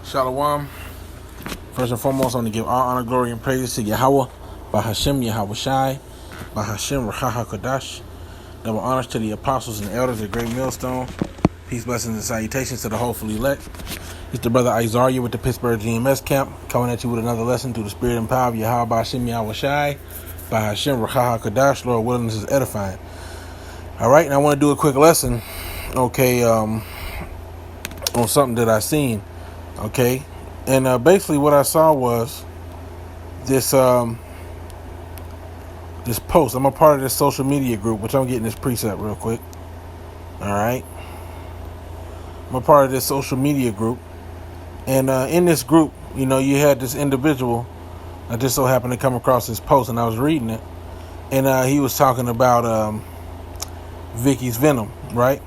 Shalom. First and foremost, I want to give all honor, glory, and praises to Yahweh, by Hashem Yahweh Shai, by Hashem Raha HaKodash. Double honors to the apostles and elders of Great Millstone. Peace, blessings, and salutations to the hopefully elect. It's the brother Isaiah with the Pittsburgh GMS camp, coming at you with another lesson through the spirit and power of Yahweh by Hashem Yahweh Shai, by Hashem Raha HaKodash. Lord willing, this is edifying. All right, and I want to do a quick lesson, on something that I seen, okay? And basically what I saw was this this post. I'm a part of this social media group, which I'm getting this precept real quick. All right. I'm a part of this social media group. And in this group, you had this individual. I just so happened to come across this post, and I was reading it. And he was talking about Vicky's Venom, right?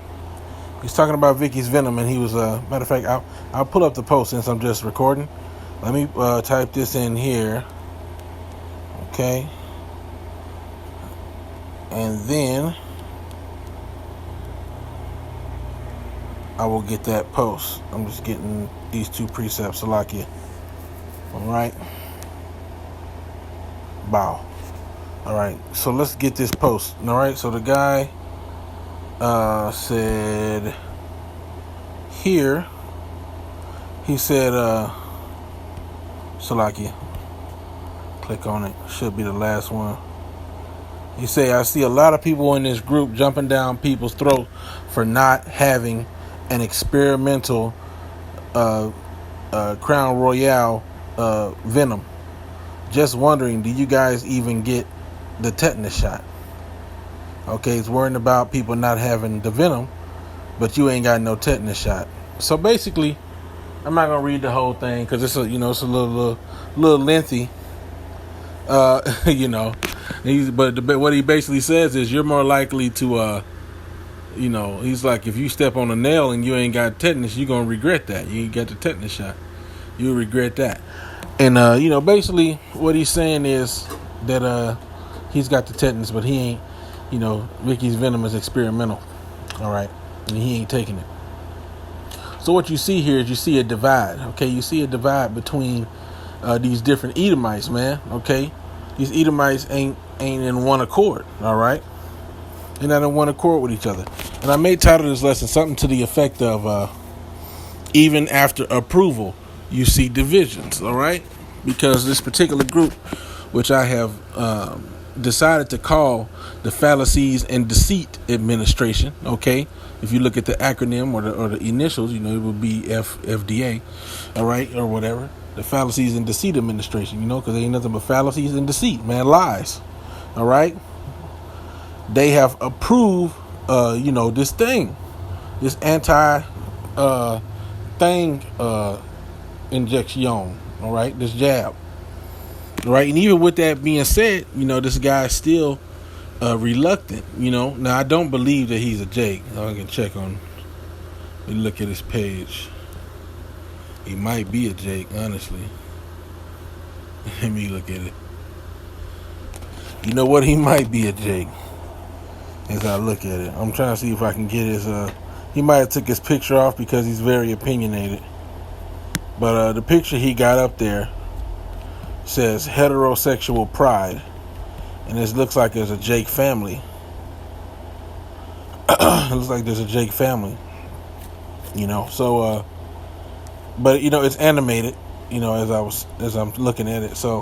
He's talking about Vicky's Venom, and he was, matter of fact, I'll pull up the post since I'm just recording. Let me type this in here. Okay. And then I will get that post. I'm just getting these two precepts, Salakia. Alright. Bow. Alright, so let's get this post. Alright, so the guy said here, he said, Salakia. Click on it. Should be the last one. You say, I see a lot of people in this group jumping down people's throats for not having an experimental Crown Royale Venom. Just wondering, do you guys even get the tetanus shot? Okay, it's worrying about people not having the Venom, but you ain't got no tetanus shot. So basically, I'm not gonna read the whole thing because it's it's a little lengthy. But what he basically says is you're more likely to, he's like, if you step on a nail and you ain't got tetanus, you're going to regret that. You ain't got the tetanus shot. You'll regret that. And, basically what he's saying is that he's got the tetanus, but he ain't, Vicky's Venom is experimental. All right. And he ain't taking it. So what you see here is you see a divide. Okay. You see a divide between these different Edomites, man. Okay. These Edomites ain't in one accord, all right? They're not in one accord with each other. And I may title this lesson something to the effect of even after approval, you see divisions, all right? Because this particular group, which I have decided to call the Fallacies and Deceit Administration, okay? If you look at the acronym or the initials, it would be FDA, all right, or whatever. The Fallacies and Deceit Administration, because they ain't nothing but fallacies and deceit, man, lies. All right? They have approved, this thing, this anti-thing injection, all right, this jab. All right? And even with that being said, this guy's still reluctant, Now, I don't believe that he's a Jake. I can check on, let me look at his page. He might be a Jake, honestly. Let me look at it. You know what? He might be a Jake. As I look at it, I'm trying to see if I can get his. He might have took his picture off because he's very opinionated. But the picture he got up there says heterosexual pride, and it looks like there's a Jake family. It looks like there's a Jake family. So. But it's animated, as I'm looking at it. So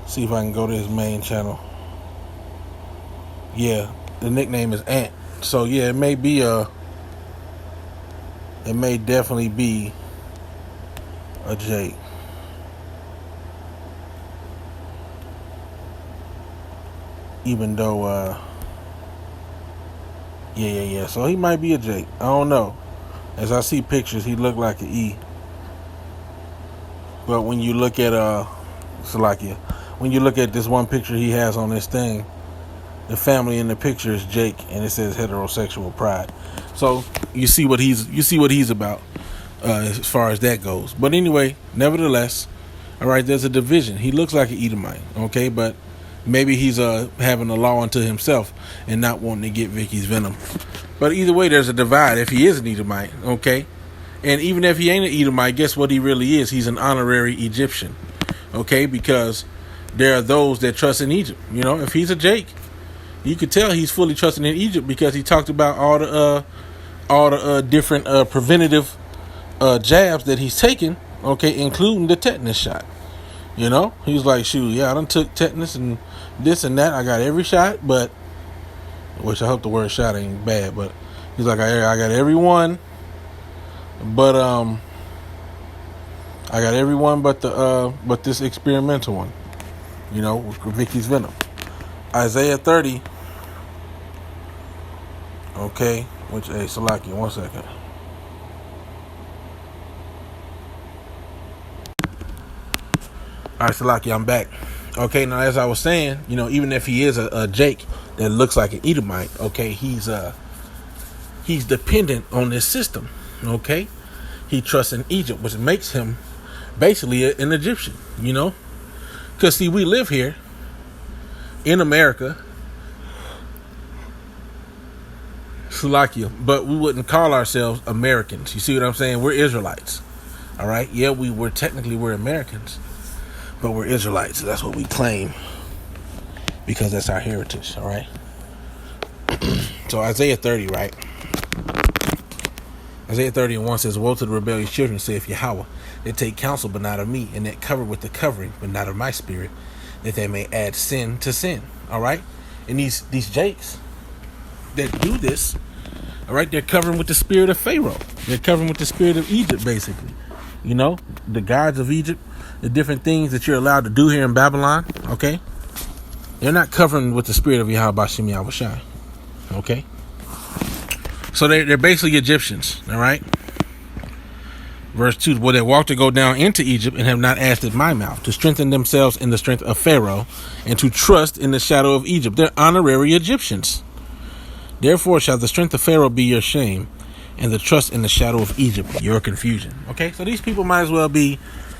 see if I can go to his main channel. Yeah, the nickname is Ant. So yeah, it may definitely be a Jake. Even though yeah. So he might be a Jake. I don't know. As I see pictures, he looked like an E. But when you look at Salakia, when you look at this one picture he has on this thing, the family in the picture is Jake, and it says heterosexual pride. So you see what he's about as far as that goes. But anyway, nevertheless, all right, there's a division. He looks like an Edomite, okay, but maybe he's having a law unto himself and not wanting to get Vicky's Venom. But either way, there's a divide if he is an Edomite, okay? And even if he ain't an Edomite, guess what he really is? He's an honorary Egyptian. Okay, because there are those that trust in Egypt. You know, if he's a Jake, you could tell he's fully trusting in Egypt because he talked about all the different preventative jabs that he's taken. Okay, including the tetanus shot. You know, he's like, shoot, yeah, I done took tetanus and this and that. I got every shot, but which I hope the word shot ain't bad, but he's like, I got every one, but I got every one but this experimental one. You know, with Vicky's venom. Isaiah 30. Okay, Salaki, 1 second. All right, Salaki, I'm back. Okay, now as I was saying, you know, even if he is a Jake that looks like an Edomite, okay, he's dependent on this system. Okay, he trusts in Egypt, which makes him basically an Egyptian. You know, because see, we live here in America, Salakia, but we wouldn't call ourselves Americans. You see what I'm saying? We're Israelites. All right, yeah, we're Americans, but we're Israelites. That's what we claim because that's our heritage. All right. So Isaiah 30, right? Isaiah 30:1 says, "Woe to the rebellious children, saith Yahweh, that take counsel, but not of me, and that cover with the covering, but not of my spirit, that they may add sin to sin." All right, and these Jakes that do this, all right, they're covering with the spirit of Pharaoh. They're covering with the spirit of Egypt, basically. You know, the gods of Egypt, the different things that you're allowed to do here in Babylon. Okay, they're not covering with the spirit of Yahweh Bashim Yahushai. Okay. So they're basically Egyptians, all right? Verse 2, "Well, they walk to go down into Egypt and have not asked at my mouth, to strengthen themselves in the strength of Pharaoh and to trust in the shadow of Egypt." They're honorary Egyptians. "Therefore shall the strength of Pharaoh be your shame, and the trust in the shadow of Egypt your confusion." Okay, so these people might as well be,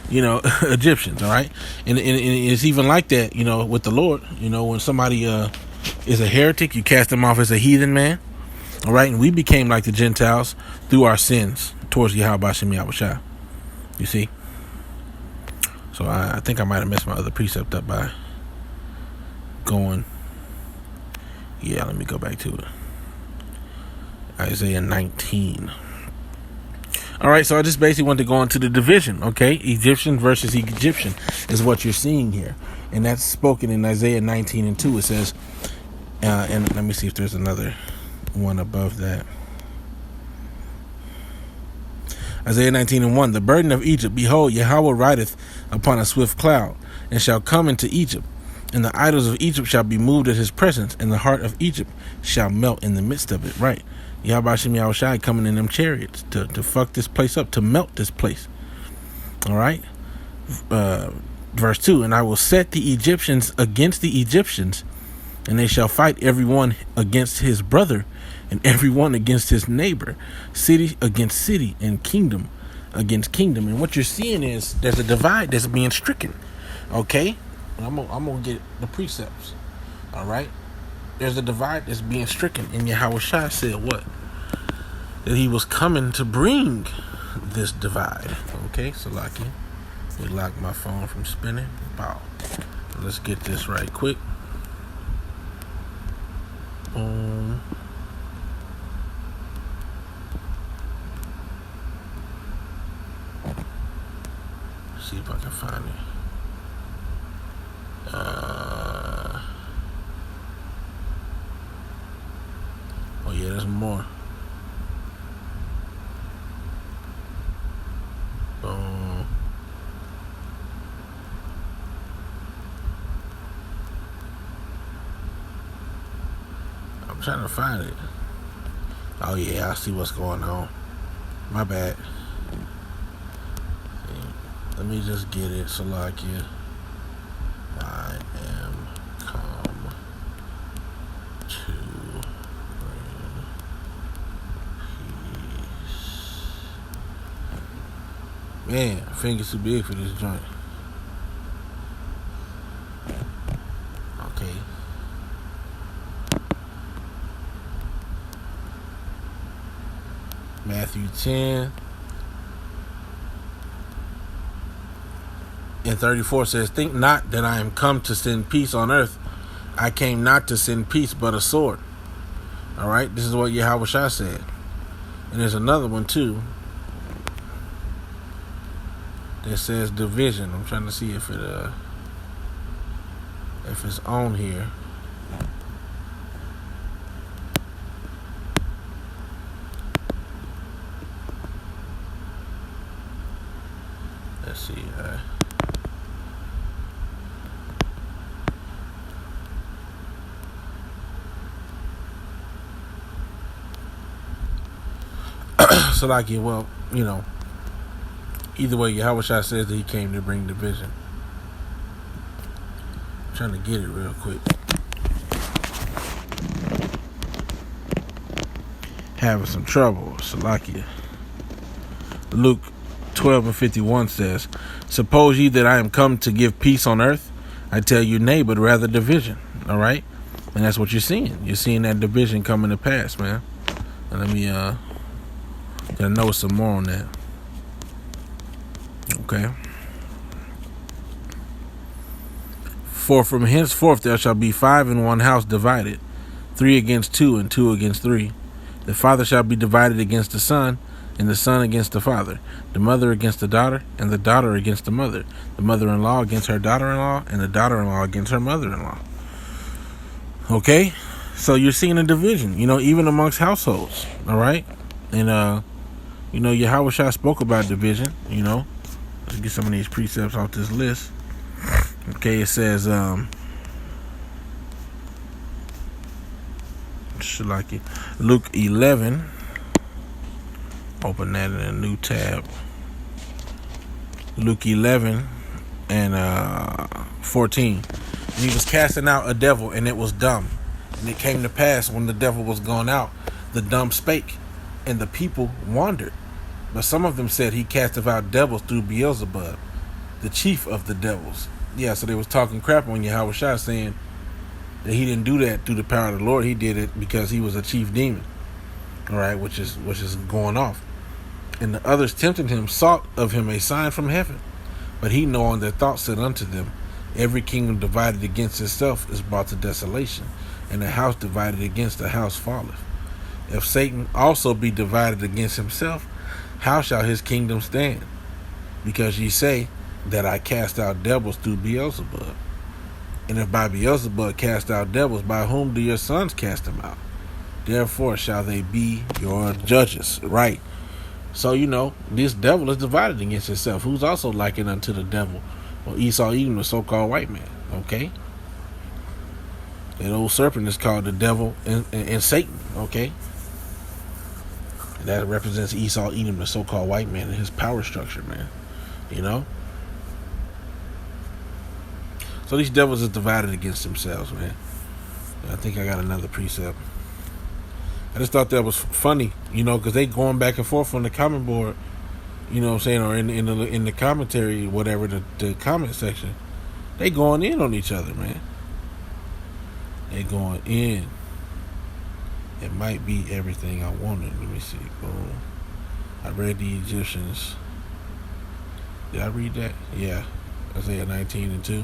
you know, Egyptians, all right? And it's even like that, you know, with the Lord. You know, when somebody is a heretic, you cast them off as a heathen man. All right, and we became like the Gentiles through our sins towards Yahweh Bashim Yahushua. You see? So I think I might have messed my other precept up by going. Yeah, let me go back to it. Isaiah 19. All right, so I just basically want to go into the division, okay? Egyptian versus Egyptian is what you're seeing here. And that's spoken in Isaiah 19:2. It says, and let me see if there's another one above that. Isaiah 19:1, "The burden of Egypt, behold, Yahweh rideth upon a swift cloud, and shall come into Egypt, and the idols of Egypt shall be moved at his presence, and the heart of Egypt shall melt in the midst of it." Right. Yahweh Shem Yahushai coming in them chariots to fuck this place up, to melt this place. All right. Verse 2, "And I will set the Egyptians against the Egyptians, and they shall fight every one against his brother, and every one against his neighbor, city against city, and kingdom against kingdom." And what you're seeing is there's a divide that's being stricken. Okay? I'm gonna get the precepts. All right? There's a divide that's being stricken. And Yahweh Shai said what? That he was coming to bring this divide. Okay, Salaki. We locked my phone from spinning. Wow. Let's get this right quick. See if I can find it. Oh yeah, there's more. Boom. I'm trying to find it. Oh yeah, I see what's going on. My bad. Let me just get it, Salakia. I am come to bring peace. Man, fingers too big for this joint. Okay. Matthew 10, And 34 says, think not that I am come to send peace on earth. I came not to send peace, but a sword. All right, this is what Yahushua said. And there's another one too that says division. I'm trying to see if it's on here. Let's see. So like, well, you know, either way, Yahushua says that he came to bring division. I'm trying to get it real quick. Having some trouble, Salakia. Luke 12:51 says, suppose ye that I am come to give peace on earth? I tell you nay, but rather division. All right? And that's what you're seeing. You're seeing that division coming to pass, man. And let me I know some more on that. Okay. For from henceforth there shall be 5 in one house divided, 3 against 2, and 2 against 3. The father shall be divided against the son, and the son against the father, the mother against the daughter, and the daughter against the mother-in-law against her daughter-in-law, and the daughter-in-law against her mother-in-law. Okay? So you're seeing a division, you know, even amongst households. All right? And, you know, Yahushua spoke about division, you know. Let's get some of these precepts off this list. Okay, it says, Luke 11. Open that in a new tab. Luke 11 and 14. And he was casting out a devil, and it was dumb. And it came to pass when the devil was gone out, the dumb spake, and the people wondered. But some of them said he casteth out devils through Beelzebub, the chief of the devils. Yeah, so they was talking crap on Yahushua, saying that he didn't do that through the power of the Lord. He did it because he was a chief demon. All right, which is going off. And the others tempting him sought of him a sign from heaven. But he, knowing their thoughts, said unto them, every kingdom divided against itself is brought to desolation, and a house divided against a house falleth. If Satan also be divided against himself, how shall his kingdom stand? Because ye say that I cast out devils through Beelzebub. And if by Beelzebub cast out devils, by whom do your sons cast them out? Therefore shall they be your judges. Right. So, you know, this devil is divided against itself. Who's also likened unto the devil? Well, Esau, Edom, the so-called white man. Okay. That old serpent is called the devil and Satan. Okay. That represents Esau, Edom, the so-called white man, and his power structure, man. You know? So these devils are divided against themselves, man. I think I got another precept. I just thought that was funny, you know, because they going back and forth on the comment board, you know what I'm saying, or in the commentary, whatever, the comment section. They going in on each other, man. They going in. It might be everything I wanted. Let me see. Boom. I read the Egyptians. Did I read that? Yeah. Isaiah 19:2.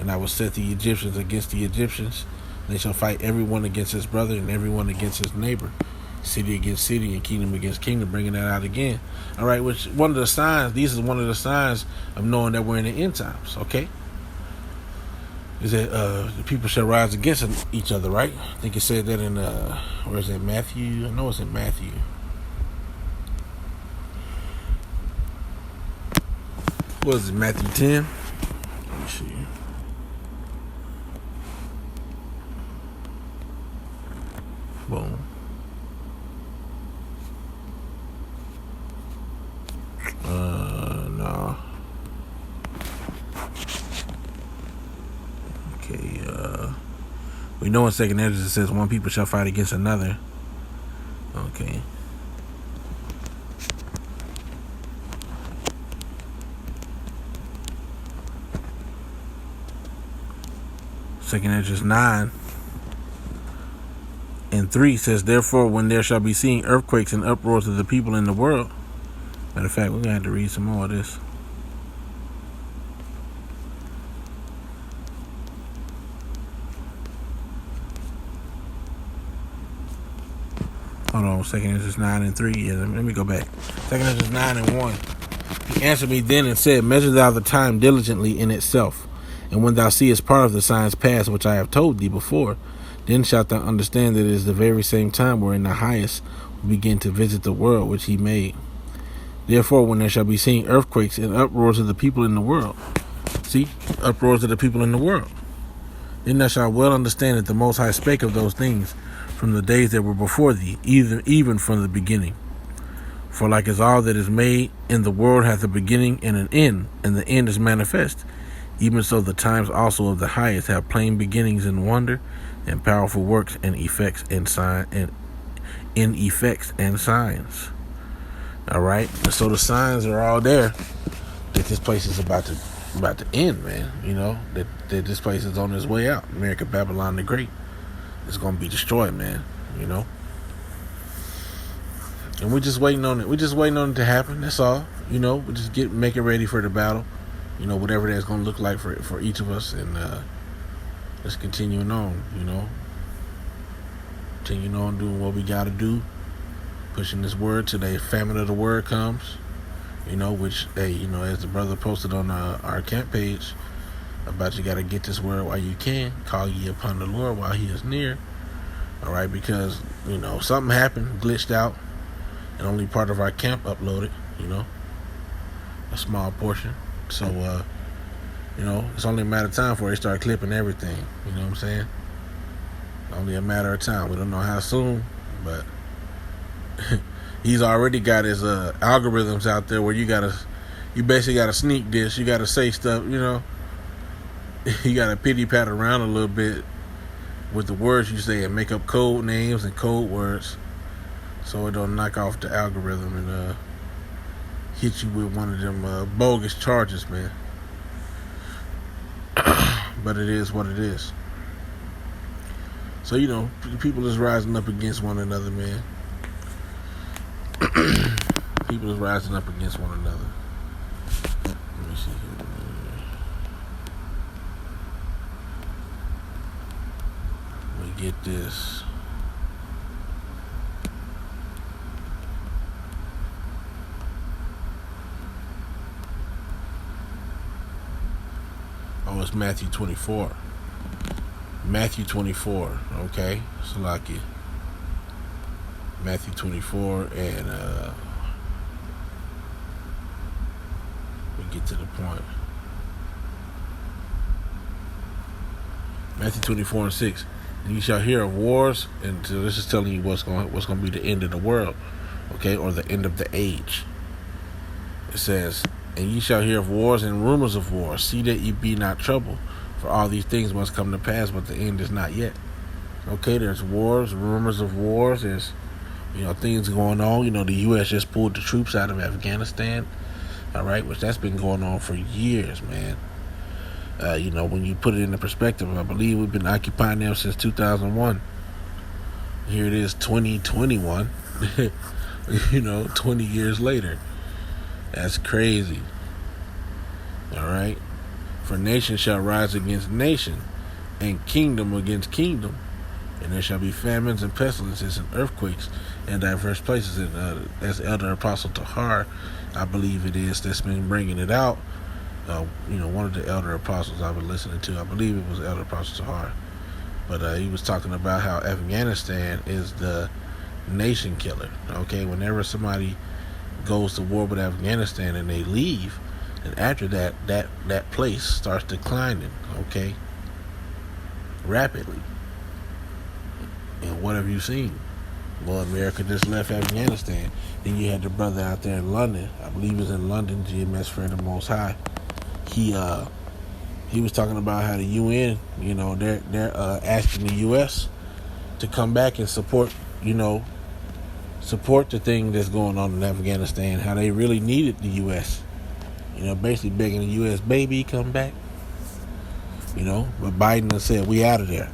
And I will set the Egyptians against the Egyptians. They shall fight everyone against his brother and everyone against his neighbor. City against city and kingdom against kingdom. Bringing that out again. All right. Which one of the signs? These is one of the signs of knowing that we're in the end times. Okay. Is that the people shall rise against each other, right? I think it said that in where is it, Matthew? I know it's in Matthew. What is it, Matthew 10? Let me see. Boom. No. Okay, we know in Second Ezra it says one people shall fight against another. Okay. Second Ezra 9:3 says, therefore, when there shall be seen earthquakes and uproars of the people in the world. Matter of fact, we're gonna have to read some more of this. Hold on, 2 Ezra 9 and 3. Yeah, let me go back. 2 Ezra 9 and 1. He answered me then and said, Measure thou the time diligently in itself. And when thou seest part of the signs past which I have told thee before, then shalt thou understand that it is the very same time wherein the highest will begin to visit the world which he made. Therefore, when there shall be seen earthquakes and uproars of the people in the world, see, uproars of the people in the world, then thou shalt well understand that the Most High spake of those things from the days that were before thee, even from the beginning. For like as all that is made in the world hath a beginning and an end, and the end is manifest, even so the times also of the highest have plain beginnings in wonder, and powerful works, and effects and signs. All right, so the signs are all there that this place is about to end, man. You know that this place is on its way out. America, Babylon the Great is going to be destroyed, man. You know, and we're just waiting on it. We're just waiting on it to happen. That's all. You know, we just making ready for the battle. You know, whatever that's going to look like for each of us, and just continuing on. You know, continuing on doing what we got to do. Pushing this word till the famine of the word comes, you know, which, hey, you know, as the brother posted on our camp page about you got to get this word while you can, call ye upon the Lord while he is near, all right, because, you know, something happened, glitched out, and only part of our camp uploaded, you know, a small portion, so, you know, it's only a matter of time before they start clipping everything, you know what I'm saying, only a matter of time. We don't know how soon, but he's already got his algorithms out there where you basically gotta sneak this, you gotta say stuff, you know, you gotta pity pat around a little bit with the words you say and make up code names and code words so it don't knock off the algorithm and hit you with one of them bogus charges, man. But it is what it is. So, you know, people is rising up against one another, man. People is rising up against one another. Let me see here. Let me get this. Oh, it's Matthew 24. Matthew 24, okay? Salakia. Matthew 24, and we get to the point. Matthew 24 and 6. And you shall hear of wars, and so this is telling you what's going to be the end of the world, okay, or the end of the age. It says, and ye shall hear of wars and rumors of wars. See that ye be not troubled, for all these things must come to pass, but the end is not yet. Okay, there's wars, rumors of wars. There's, you know, things going on. You know, the U.S. just pulled the troops out of Afghanistan, all right, which that's been going on for years, man. You know, when you put it into perspective, I believe we've been occupying them since 2001. Here it is, 2021, you know, 20 years later. That's crazy, all right? For nation shall rise against nation, and kingdom against kingdom. And there shall be famines and pestilences and earthquakes in diverse places. And as Elder Apostle Tahar, I believe it is, that's been bringing it out. You know, one of the Elder Apostles I've been listening to, I believe it was Elder Apostle Tahar. But he was talking about how Afghanistan is the nation killer. Okay, whenever somebody goes to war with Afghanistan and they leave, and after that place starts declining, okay, rapidly. And what have you seen? Well, America just left Afghanistan. Then you had the brother out there in London. I believe it was in London, GMS Friend of the Most High. He was talking about how the UN, you know, they're asking the US to come back and support the thing that's going on in Afghanistan. How they really needed the US. You know, basically begging the US, baby, come back. You know, but Biden has said, we out of there.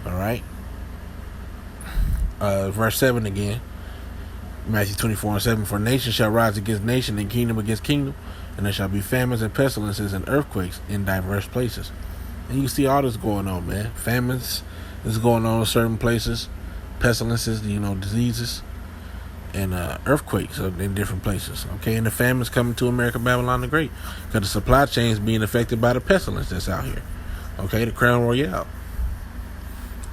All right. Verse 7 again. Matthew 24 and 7. For nation shall rise against nation, and kingdom against kingdom, and there shall be famines and pestilences and earthquakes in diverse places. And you see all this going on, man. Famines is going on in certain places. pestilences, diseases, and earthquakes in different places. Okay, and the famines coming to America, Babylon the Great, because the supply chain is being affected by the pestilence that's out here. Okay, the Crown Royale.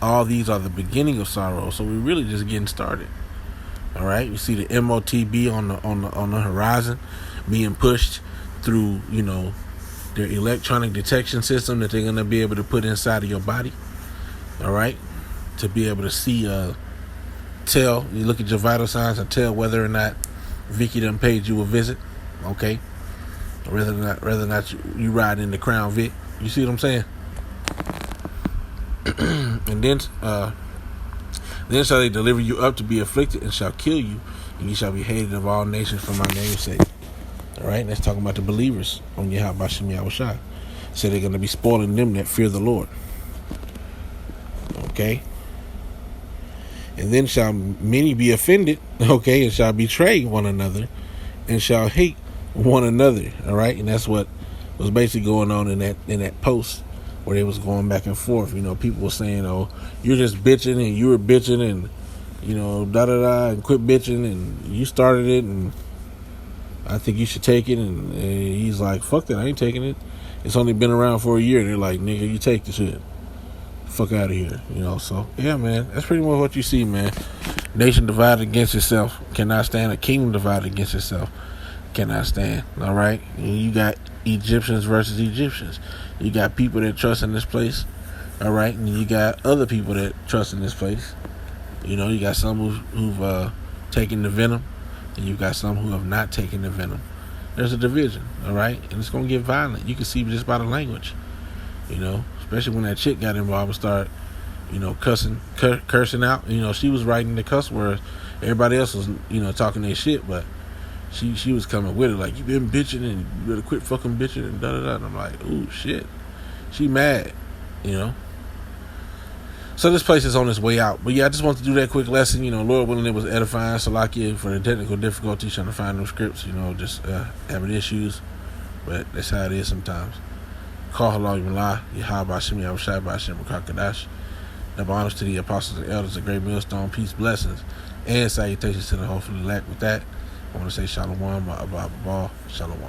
All these are the beginning of sorrow, so we're really just getting started. All right, you see the MOTB on the horizon, being pushed through, their electronic detection system that they're gonna be able to put inside of your body. All right, to be able to see, tell, you look at your vital signs and tell whether or not Vicky done paid you a visit. Okay, whether or not you ride in the Crown Vic. You see what I'm saying? And then shall they deliver you up to be afflicted, and shall kill you, and you shall be hated of all nations for my name's sake. All right, that's talking about the believers on Yahweh Bashem Yahushua. So they're going to be spoiling them that fear the Lord. Okay. And then shall many be offended, okay, and shall betray one another, and shall hate one another. All right, and that's what was basically going on in that post, where they was going back and forth. People were saying, "Oh, you're just bitching, and you were bitching, and and quit bitching, and you started it, and I think you should take it." And he's like, "Fuck that, I ain't taking it. It's only been around for a year." And they're like, "Nigga, you take the shit. Fuck out of here." So yeah, man, that's pretty much what you see, man. Nation divided against itself cannot stand. A kingdom divided against itself cannot stand. All right, and you got Egyptians versus Egyptians. You got people that trust in this place, all right, and you got other people that trust in this place. You got some who've taken the venom, and you got some who have not taken the venom. There's a division, all right, and it's gonna get violent. You can see just by the language, especially when that chick got involved and started, cursing out. She was writing the cuss words. Everybody else was, talking their shit, but she was coming with it like, "You been bitching, and you better quit fucking bitching," and da da da. And I'm like, ooh, shit. She mad, So this place is on its way out. But yeah, I just want to do that quick lesson. Lord willing, it was edifying. Salakia for the technical difficulties trying to find them scripts. Just having issues. But that's how it is sometimes. Call halal Yimlah, Yahweh Bashem Yahushua Bashem Rakakadash. Double honors to the apostles and elders, a great millstone, peace, blessings, and salutations to the hopefully elect. With that, I want to say Shalom, Abba, Shalom.